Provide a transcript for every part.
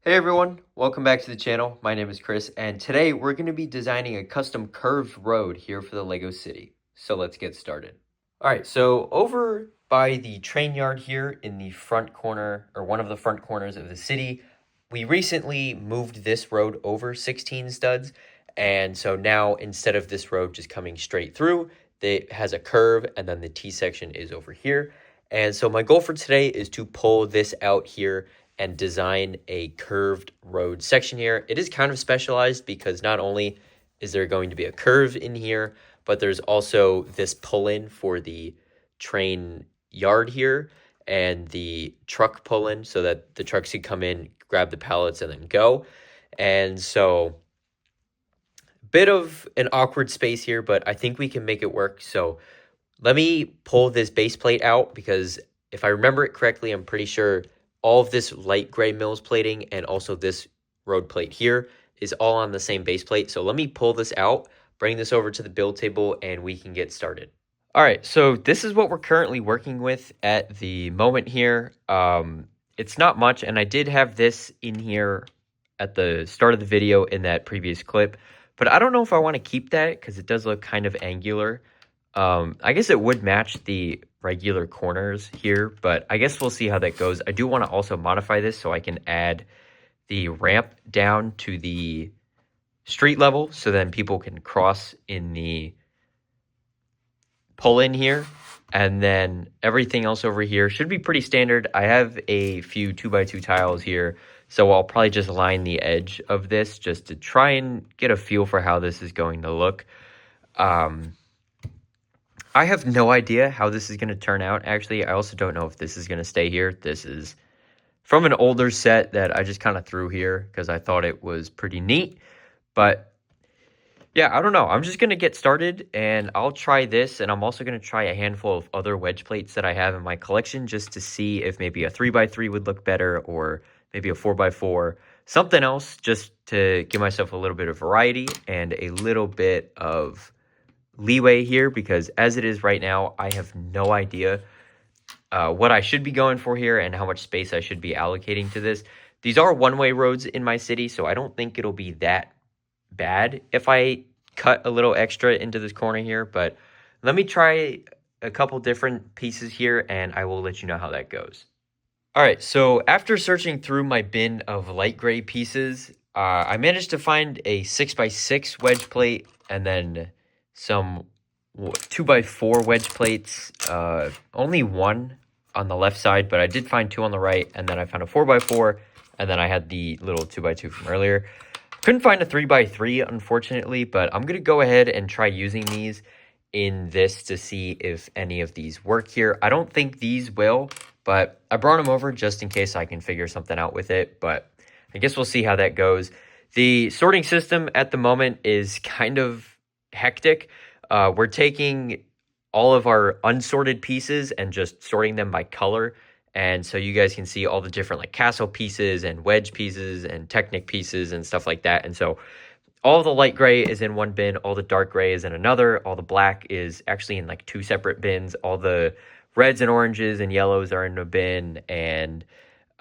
Hey everyone, welcome back to the channel. My name is Chris, and today we're going to be designing a custom curved road here for the Lego City. So let's get started. Alright, so over by the train yard here in the front corner, or one of the front corners of the city, we recently moved this road over 16 studs, and so now instead of this road just coming straight through, it has a curve, and then the T-section is over here. And so my goal for today is to pull this out here and design a curved road section here. It is kind of specialized because not only is there going to be a curve in here, but there's also this pull-in for the train yard here and the truck pull-in so that the trucks can come in, grab the pallets, and then go. And so bit of an awkward space here, but I think we can make it work. So let me pull this base plate out because if I remember it correctly, I'm pretty sure all of this light gray Mills plating and also this road plate here is all on the same base plate. So let me pull this out, bring this over to the build table, and we can get started. All right, so this is what we're currently working with at the moment here. It's not much, and I did have this in here at the start of the video in that previous clip, but I don't know if I want to keep that because it does look kind of angular. I guess it would match the regular corners here, but I guess we'll see how that goes. I do want to also modify this so I can add the ramp down to the street level so then people can cross in the pull-in here. And then everything else over here should be pretty standard. I have a few 2x2 tiles here, so I'll probably just line the edge of this just to try and get a feel for how this is going to look. I have no idea how this is going to turn out, actually. I also don't know if this is going to stay here. This is from an older set that I just kind of threw here because I thought it was pretty neat. But, yeah, I don't know. I'm just going to get started, and I'll try this, and I'm also going to try a handful of other wedge plates that I have in my collection just to see if maybe a 3x3 would look better or maybe a 4x4. Something else just to give myself a little bit of variety and a little bit of leeway here because as it is right now, I have no idea what I should be going for here and how much space I should be allocating to this. These are one-way roads in my city, so I don't think it'll be that bad if I cut a little extra into this corner here, but let me try a couple different pieces here and I will let you know how that goes. All right, so after searching through my bin of light gray pieces, I managed to find a 6x6 wedge plate and then some 2x4 wedge plates, only one on the left side, but I did find two on the right, and then I found a 4x4, and then I had the little 2x2 from earlier. Couldn't find a 3x3, unfortunately, but I'm going to go ahead and try using these in this to see if any of these work here. I don't think these will, but I brought them over just in case I can figure something out with it, but I guess we'll see how that goes. The sorting system at the moment is kind of hectic. We're taking all of our unsorted pieces and just sorting them by color, and so you guys can see all the different like castle pieces and wedge pieces and Technic pieces and stuff like that. And so all the light gray is in one bin, all the dark gray is in another, all the black is actually in like two separate bins, all the reds and oranges and yellows are in a bin, and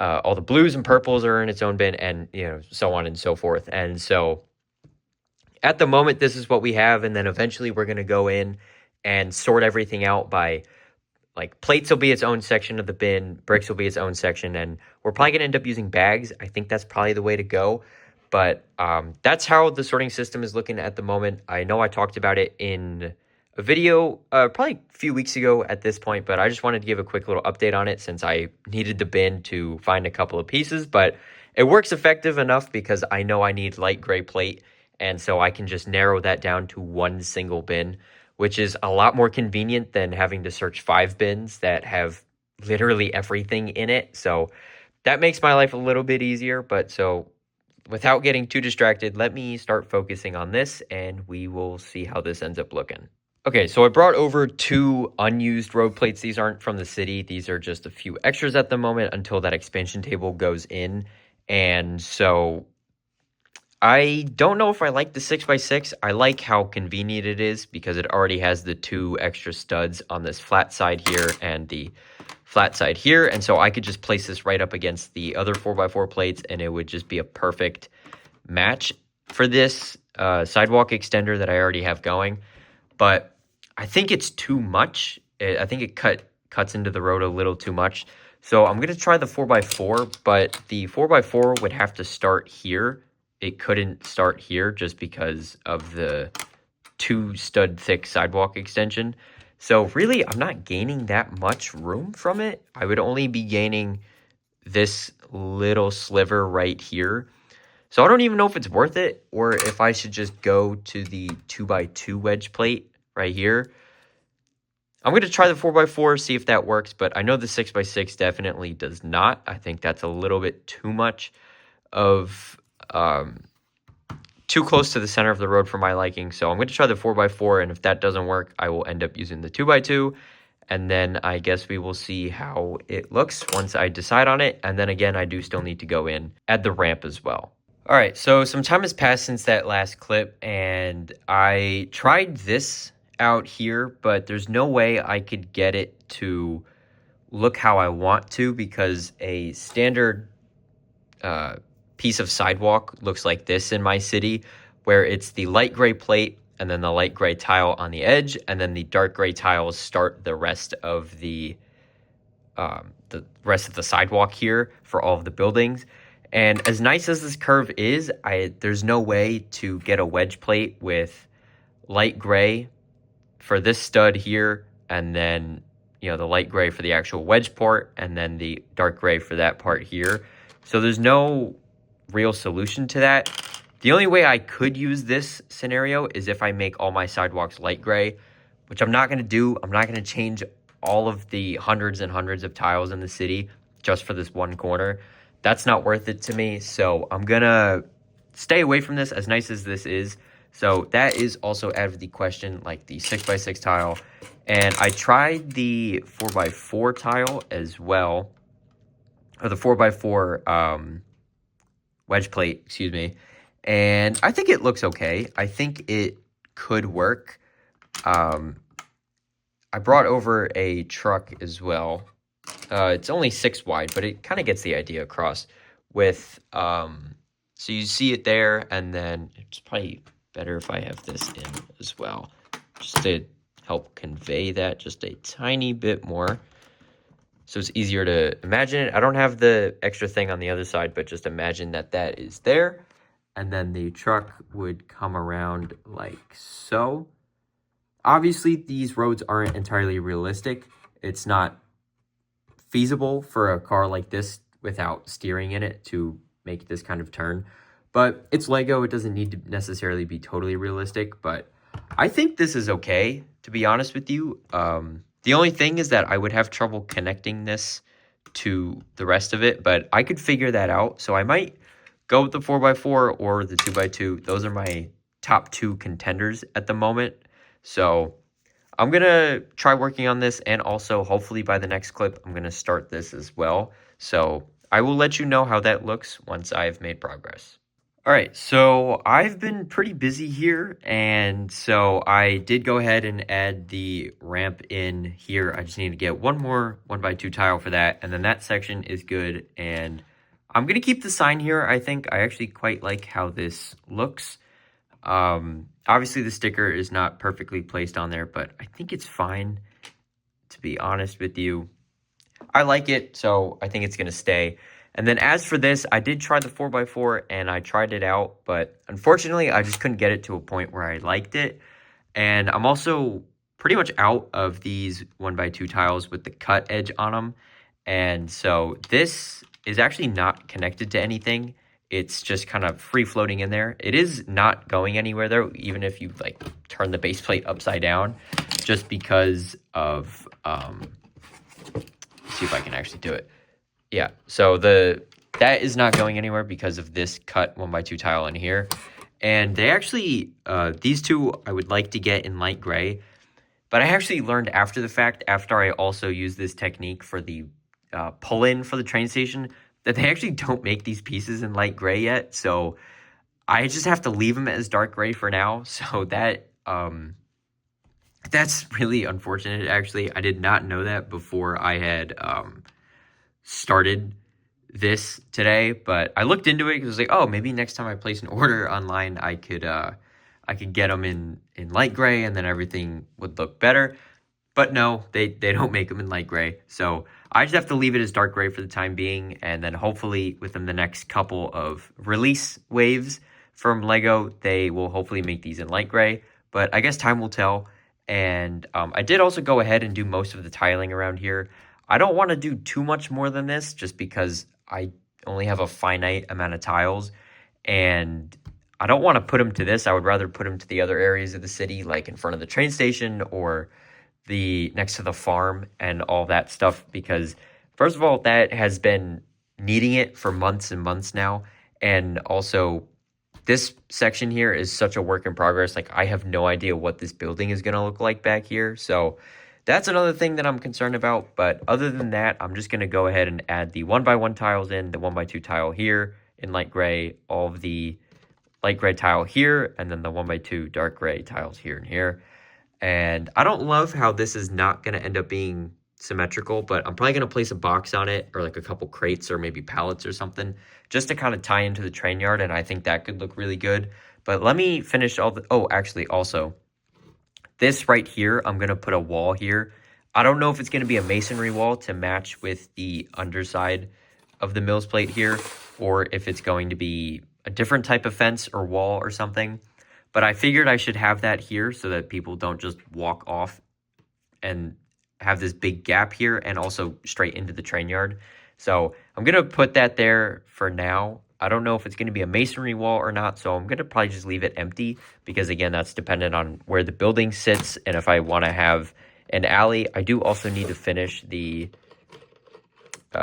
all the blues and purples are in its own bin, and so on and so forth. And so at the moment, this is what we have, and then eventually we're going to go in and sort everything out by, like, plates will be its own section of the bin, bricks will be its own section, and we're probably going to end up using bags. I think that's probably the way to go, but that's how the sorting system is looking at the moment. I know I talked about it in a video probably a few weeks ago at this point, but I just wanted to give a quick little update on it since I needed the bin to find a couple of pieces, but it works effective enough because I know I need light gray plate. And so I can just narrow that down to one single bin, which is a lot more convenient than having to search 5 bins that have literally everything in it. So that makes my life a little bit easier. But so without getting too distracted, let me start focusing on this and we will see how this ends up looking. Okay, so I brought over 2 unused road plates. These aren't from the city. These are just a few extras at the moment until that expansion table goes in. And so I don't know if I like the 6x6. I like how convenient it is because it already has the 2 extra studs on this flat side here and the flat side here, and so I could just place this right up against the other 4x4 plates, and it would just be a perfect match for this sidewalk extender that I already have going. But I think it's too much. I think it cuts into the road a little too much. So I'm going to try the 4x4, but the 4x4 would have to start here. It couldn't start here just because of the 2 stud thick sidewalk extension. So really, I'm not gaining that much room from it. I would only be gaining this little sliver right here. So I don't even know if it's worth it or if I should just go to the 2x2 wedge plate right here. I'm going to try the 4x4, see if that works, but I know the 6x6 definitely does not. I think that's a little bit too much of, too close to the center of the road for my liking. So I'm going to try the 4x4, and if that doesn't work, I will end up using the 2x2. And then I guess we will see how it looks once I decide on it. And then again, I do still need to go in, add the ramp as well. All right, so some time has passed since that last clip, and I tried this out here, but there's no way I could get it to look how I want to, because a standard piece of sidewalk looks like this in my city, where it's the light gray plate and then the light gray tile on the edge, and then the dark gray tiles start the rest of the sidewalk here for all of the buildings. And as nice as this curve is, there's no way to get a wedge plate with light gray for this stud here, and then, you know, the light gray for the actual wedge part, and then the dark gray for that part here. So there's no real solution to that. The only way I could use this scenario is if I make all my sidewalks light gray, which I'm not going to do. I'm not going to change all of the hundreds and hundreds of tiles in the city just for this one corner. That's not worth it to me, so I'm going to stay away from this, as nice as this is. So that is also out of the question, like the 6x6 tile. And I tried the 4x4 tile as well, or the 4x4 wedge plate, excuse me. And I think it looks okay. I think it could work. I brought over a truck as well. It's only 6 wide, but it kind of gets the idea across with, so you see it there, and then it's probably better if I have this in as well, just to help convey that just a tiny bit more, so it's easier to imagine it. I don't have the extra thing on the other side, but just imagine that that is there, and then the truck would come around like so. Obviously, these roads aren't entirely realistic. It's not feasible for a car like this without steering in it to make this kind of turn. But it's Lego. It doesn't need to necessarily be totally realistic. But I think this is okay, to be honest with you. The only thing is that I would have trouble connecting this to the rest of it. But I could figure that out. So I might go with the 4x4 or the 2x2. Those are my top 2 contenders at the moment. So I'm going to try working on this. And also, hopefully by the next clip, I'm going to start this as well. So I will let you know how that looks once I've made progress. All right, so I've been pretty busy here, and so I did go ahead and add the ramp in here. I just need to get one more 1x2 tile for that, and then that section is good. And I'm going to keep the sign here. I think I actually quite like how this looks. Obviously, the sticker is not perfectly placed on there, but I think it's fine, to be honest with you. I like it, so I think it's going to stay. And then as for this, I did try the 4x4 and I tried it out, but unfortunately, I just couldn't get it to a point where I liked it. And I'm also pretty much out of these 1x2 tiles with the cut edge on them. And so this is actually not connected to anything. It's just kind of free floating in there. It is not going anywhere though, even if you like turn the base plate upside down, just because of, let's see if I can actually do it. Yeah, so that is not going anywhere because of this cut 1x2 tile in here. And they actually, these two I would like to get in light gray. But I actually learned after the fact, after I also used this technique for the pull-in for the train station, that they actually don't make these pieces in light gray yet. So I just have to leave them as dark gray for now. So that That's really unfortunate, actually. I did not know that before I had started this today, but I looked into it because I was like, oh, maybe next time I place an order online, I could get them in light gray, and then everything would look better. But no, they don't make them in light gray. So I just have to leave it as dark gray for the time being. And then hopefully within the next couple of release waves from Lego, they will hopefully make these in light gray. But I guess time will tell. And I did also go ahead and do most of the tiling around here. I don't want to do too much more than this just because I only have a finite amount of tiles. And I don't want to put them to this. I would rather put them to the other areas of the city, like in front of the train station or the next to the farm and all that stuff, because first of all, that has been needing it for months and months now. And also this section here is such a work in progress. Like, I have no idea what this building is going to look like back here. So that's another thing that I'm concerned about. But other than that, I'm just going to go ahead and add the 1x1 tiles in, the 1x2 tile here in light gray, all of the light gray tile here, and then the 1x2 dark gray tiles here and here. And I don't love how this is not going to end up being symmetrical, but I'm probably going to place a box on it, or like a couple crates or maybe pallets or something, just to kind of tie into the train yard, and I think that could look really good. But let me finish all the... Oh, actually, also, this right here, I'm going to put a wall here. I don't know if it's going to be a masonry wall to match with the underside of the Mills plate here, or if it's going to be a different type of fence or wall or something. But I figured I should have that here so that people don't just walk off and have this big gap here and also straight into the train yard. So I'm going to put that there for now. I don't know if it's going to be a masonry wall or not, so I'm going to probably just leave it empty because, again, that's dependent on where the building sits and if I want to have an alley. I do also need to finish the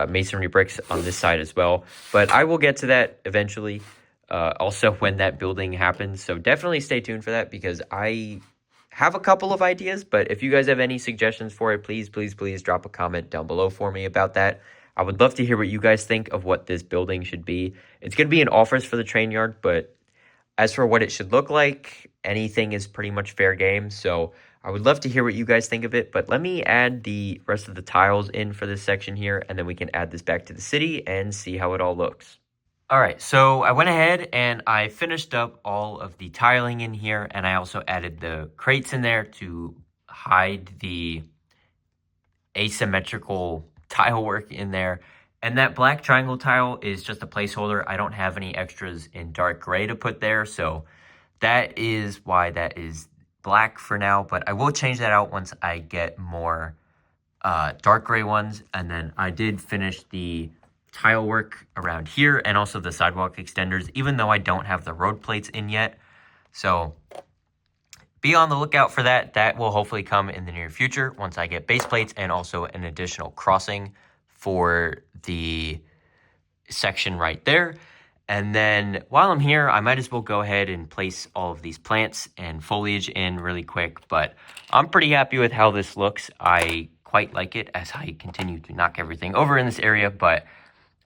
masonry bricks on this side as well, but I will get to that eventually. Also when that building happens. So definitely stay tuned for that because I have a couple of ideas, but if you guys have any suggestions for it, please drop a comment down below for me about that. I would love to hear what you guys think of what this building should be. It's going to be an office for the train yard, but as for what it should look like, anything is pretty much fair game. So I would love to hear what you guys think of it, but let me add the rest of the tiles in for this section here, and then we can add this back to the city and see how it all looks. All right, so I went ahead and I finished up all of the tiling in here, and I also added the crates in there to hide the asymmetrical tile work in there. And that black triangle tile is just a placeholder. I don't have any extras in dark gray to put there, so that is why that is black for now, but I will change that out once I get more dark gray ones. And then I did finish the tile work around here and also the sidewalk extenders, even though I don't have the road plates in yet. So be on the lookout for that. That will hopefully come in the near future once I get base plates and also an additional crossing for the section right there. And then while I'm here, I might as well go ahead and place all of these plants and foliage in really quick. But I'm pretty happy with how this looks. I quite like it as I continue to knock everything over in this area, but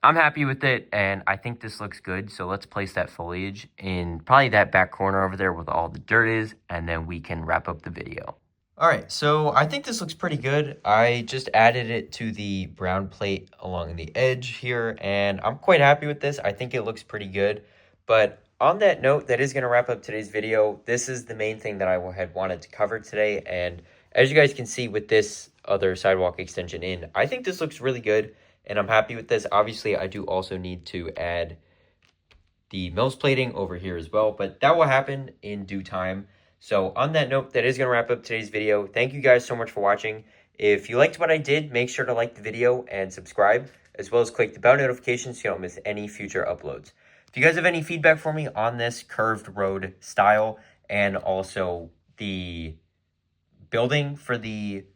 I'm happy with it, and I think this looks good. So let's place that foliage in probably that back corner over there where all the dirt is, and then we can wrap up the video. All right, so I think this looks pretty good. I just added it to the brown plate along the edge here, and I'm quite happy with this. I think it looks pretty good. But on that note, that is going to wrap up today's video. This is the main thing that I had wanted to cover today, and as you guys can see with this other sidewalk extension in, I think this looks really good. And I'm happy with this. Obviously, I do also need to add the Mills plating over here as well, but that will happen in due time. So on that note, that is going to wrap up today's video. Thank you guys so much for watching. If you liked what I did, make sure to like the video and subscribe, as well as click the bell notification so you don't miss any future uploads. If you guys have any feedback for me on this curved road style and also the building for the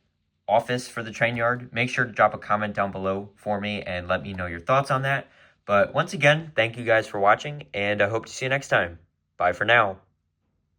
office for the train yard, make sure to drop a comment down below for me and let me know your thoughts on that. But once again, thank you guys for watching, and I hope to see you next time. Bye for now.